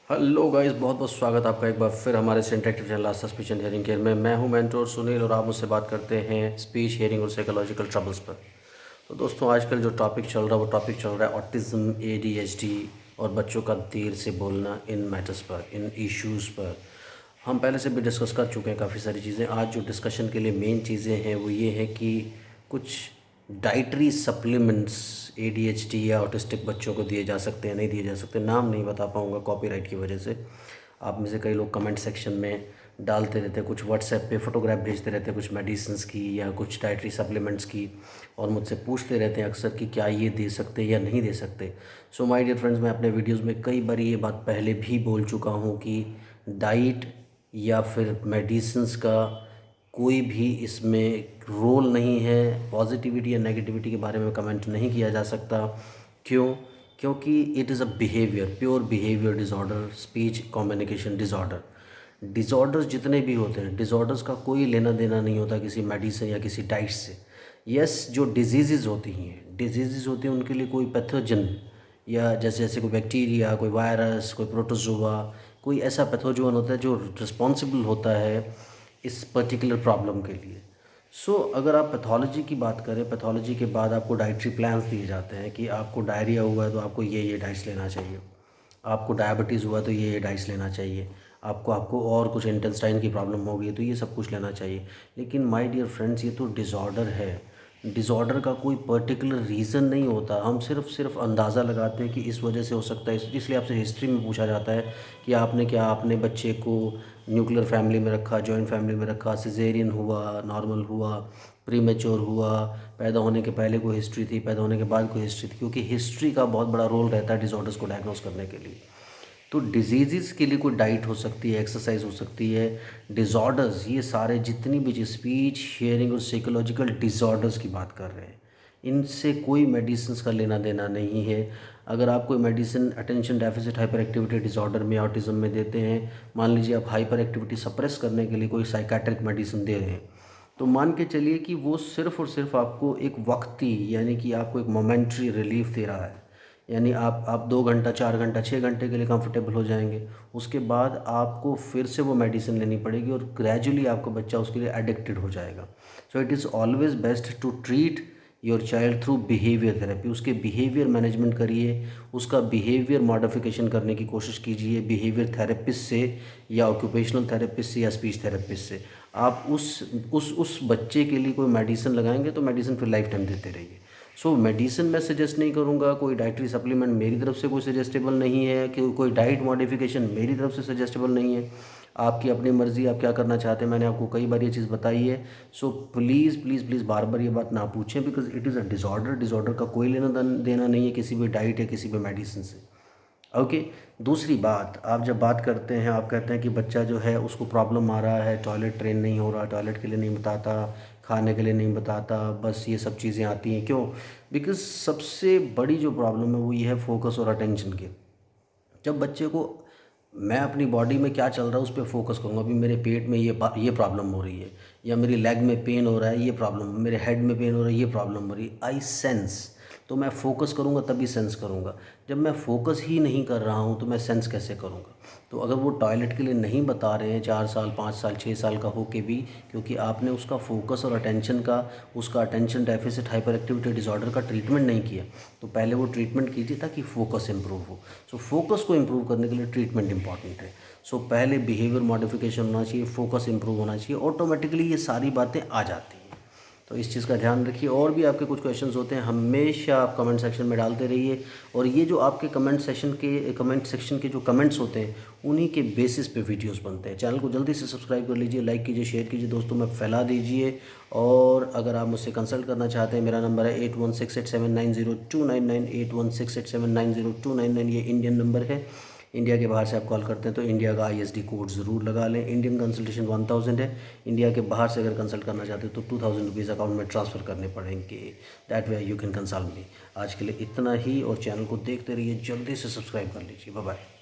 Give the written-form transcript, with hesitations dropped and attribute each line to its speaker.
Speaker 1: Hello guys, बहुत बहुत स्वागत आपका एक बार फिर हमारे interactive channel Aastha speech and hearing care में। मैं हूं मेंटोर सुनील और आप मुझसे बात करते हैं स्पीच हियरिंग और साइकोलॉजिकल ट्रबल्स पर। तो दोस्तों, आजकल जो टॉपिक चल रहा है वो टॉपिक चल रहा है ऑटिज़म, एडीएचडी और बच्चों का देर से बोलना इन मैटर्स पर, इन इश्यूज़ पर। हम पहले से भी डिस्कस कर चुके हैं काफ़ी सारी चीज़ें। आज जो डिस्कशन के लिए मेन चीज़ें हैं वो ये है कि कुछ डाइटरी सप्लीमेंट्स एडीएचडी या ऑटिस्टिक बच्चों को दिए जा सकते हैं, नहीं दिए जा सकते। नाम नहीं बता पाऊँगा कॉपीराइट की वजह से। आप में से कई लोग कमेंट सेक्शन में डालते रहते हैं, कुछ व्हाट्सएप पे फ़ोटोग्राफ भेजते रहते हैं कुछ मेडिसिन्स की या कुछ डाइटरी सप्लीमेंट्स की, और मुझसे पूछते रहते हैं अक्सर कि क्या ये दे सकते या नहीं दे सकते। सो माय डियर फ्रेंड्स, मैं अपने वीडियोज़ में कई बार ये बात पहले भी बोल चुका हूँ कि डाइट या फिर मेडिसिन्स का कोई भी इसमें रोल नहीं है। पॉजिटिविटी या नेगेटिविटी के बारे में कमेंट नहीं किया जा सकता। क्यों? क्योंकि it is a behaviour, pure behaviour disorder, speech communication disorder. Disorders जितने भी होते हैं, डिज़ॉर्डर्स का कोई लेना देना नहीं होता किसी मेडिसिन या किसी डाइट से। यस, जो डिजीज़ होती हैं उनके लिए कोई पैथोजन या जैसे जैसे कोई बैक्टीरिया, कोई वायरस, कोई प्रोटोजोआ, कोई ऐसा पैथोजन होता है जो रिस्पॉन्सिबल होता है इस पर्टिकुलर प्रॉब्लम के लिए। अगर आप पैथोलॉजी की बात करें, पैथोलॉजी के बाद आपको डाइटरी प्लान्स दिए जाते हैं कि आपको डायरिया हुआ है तो आपको ये डाइट्स लेना चाहिए, आपको डायबिटीज़ हुआ तो ये डाइट्स लेना चाहिए, आपको आपको और कुछ इंटेस्टाइन की प्रॉब्लम हो गई तो ये सब कुछ लेना चाहिए। लेकिन माय डियर फ्रेंड्स, ये तो डिज़ॉर्डर है। डिज़ॉर्डर का कोई पर्टिकुलर रीज़न नहीं होता। हम सिर्फ अंदाज़ा लगाते हैं कि इस वजह से हो सकता है, इसलिए आपसे हिस्ट्री में पूछा जाता है कि आपने बच्चे को न्यूक्लियर फैमिली में रखा, जॉइंट फैमिली में रखा, सिजेरियन हुआ, नॉर्मल हुआ, प्रीमेच्योर हुआ, पैदा होने के पहले कोई हिस्ट्री थी, पैदा होने के बाद कोई हिस्ट्री थी, क्योंकि हिस्ट्री का बहुत बड़ा रोल रहता है डिज़ॉर्डर्स को डायग्नोस करने के लिए। तो डिजीज़ के लिए कोई डाइट हो सकती है, एक्सरसाइज हो सकती है। डिज़ॉर्डर्स, ये सारे जितनी भी स्पीच हियरिंग और साइकोलॉजिकल डिज़ॉर्डर्स की बात कर रहे हैं, इनसे कोई मेडिसिन्स का लेना देना नहीं है। अगर आप कोई medicine attention deficit hyper activity disorder में, ऑटिज़म में देते हैं, मान लीजिए आप हाइपर एक्टिविटी सप्रेस करने के लिए कोई साइकाट्रिक मेडिसिन दे रहे हैं, तो मान के चलिए कि वो सिर्फ़ और सिर्फ आपको एक वक्ती, यानी कि आपको एक मोमेंट्री रिलीफ दे रहा है। यानी आप 2 घंटा, 4 घंटा, 6 घंटे के लिए कंफर्टेबल हो जाएंगे। उसके बाद आपको फिर से वो मेडिसिन लेनी पड़ेगी और ग्रेजुअली आपका बच्चा उसके लिए एडिक्टेड हो जाएगा। So it is always best to treat your child through behaviour therapy. उसके बिहेवियर मैनेजमेंट करिए, उसका बिहेवियर मॉडिफिकेशन करने की कोशिश कीजिए बिहेवियर थेरेपिस्ट से या ऑक्यूपेशनल थेरेपिस्ट से या स्पीच थेरेपिस्ट से। आप उस बच्चे के लिए कोई मेडिसिन लगाएंगे तो मेडिसिन फिर लाइफ टाइम देते रहिए। मेडिसिन मैं सजेस्ट नहीं करूँगा, कोई डाइटरी सप्लीमेंट मेरी तरफ से कोई सजेस्टेबल नहीं है, कि कोई डाइट मॉडिफिकेशन मेरी तरफ से सजेस्टेबल नहीं है। आपकी अपनी मर्ज़ी, आप क्या करना चाहते हैं, मैंने आपको कई बार ये चीज़ बताई है। प्लीज़ प्लीज़ प्लीज़ बार बार ये बात ना पूछें, because it is a disorder. Disorder का कोई लेना देना नहीं है किसी भी डाइट या किसी भी मेडिसिन से। ओके। दूसरी बात, आप जब बात करते हैं, आप कहते हैं कि बच्चा जो है उसको प्रॉब्लम आ रहा है, टॉयलेट ट्रेन नहीं हो रहा, टॉयलेट के लिए नहीं बताता, खाने के लिए नहीं बताता, बस ये सब चीज़ें आती हैं। क्यों? बिकॉज़ सबसे बड़ी जो प्रॉब्लम है वो ये है फोकस और अटेंशन की। जब बच्चे को मैं अपनी बॉडी में क्या चल रहा है उस पर फोकस करूँगा, अभी मेरे पेट में ये प्रॉब्लम हो रही है, या मेरी लेग में पेन हो रहा है, ये प्रॉब्लम, मेरे हेड में पेन हो रहा है, ये प्रॉब्लम हो रही है, आई सेंस। तो मैं फोकस करूँगा तभी सेंस करूँगा। जब मैं फोकस ही नहीं कर रहा हूँ तो मैं सेंस कैसे करूँगा? तो अगर वो टॉयलेट के लिए नहीं बता रहे हैं 4 साल, 5 साल, 6 साल का हो के भी, क्योंकि आपने उसका फोकस और अटेंशन का, उसका attention deficit hyper activity disorder का ट्रीटमेंट नहीं किया, तो पहले वो ट्रीटमेंट कीजिए ताकि फोकस इंप्रूव हो। फोकस को इंप्रूव करने के लिए ट्रीटमेंट इंपॉर्टेंट है। पहले बिहेवियर मॉडिफिकेशन होना चाहिए, फोकस इंप्रूव होना चाहिए, ऑटोमेटिकली ये सारी बातें आ जाती हैं। तो इस चीज़ का ध्यान रखिए। और भी आपके कुछ क्वेश्चंस होते हैं, हमेशा आप कमेंट सेक्शन में डालते रहिए। और ये जो आपके कमेंट सेक्शन के जो कमेंट्स होते हैं, उन्हीं के बेसिस पे वीडियोस बनते हैं। चैनल को जल्दी से सब्सक्राइब कर लीजिए, लाइक कीजिए, शेयर कीजिए, दोस्तों में फैला दीजिए। और अगर आप मुझसे कंसल्ट करना चाहते हैं, मेरा नंबर है 8168790299, 8168790299। ये इंडियन नंबर है। इंडिया के बाहर से आप कॉल करते हैं तो इंडिया का ISD कोड ज़रूर लगा लें। इंडियन कंसल्टेशन 1000 है। इंडिया के बाहर से अगर कंसल्ट करना चाहते हैं तो 2000 रुपीज़ अकाउंट में ट्रांसफ़र करने पड़ेंगे। That way you can consult me. आज के लिए इतना ही, और चैनल को देखते रहिए, जल्दी से सब्सक्राइब कर लीजिए। Bye bye.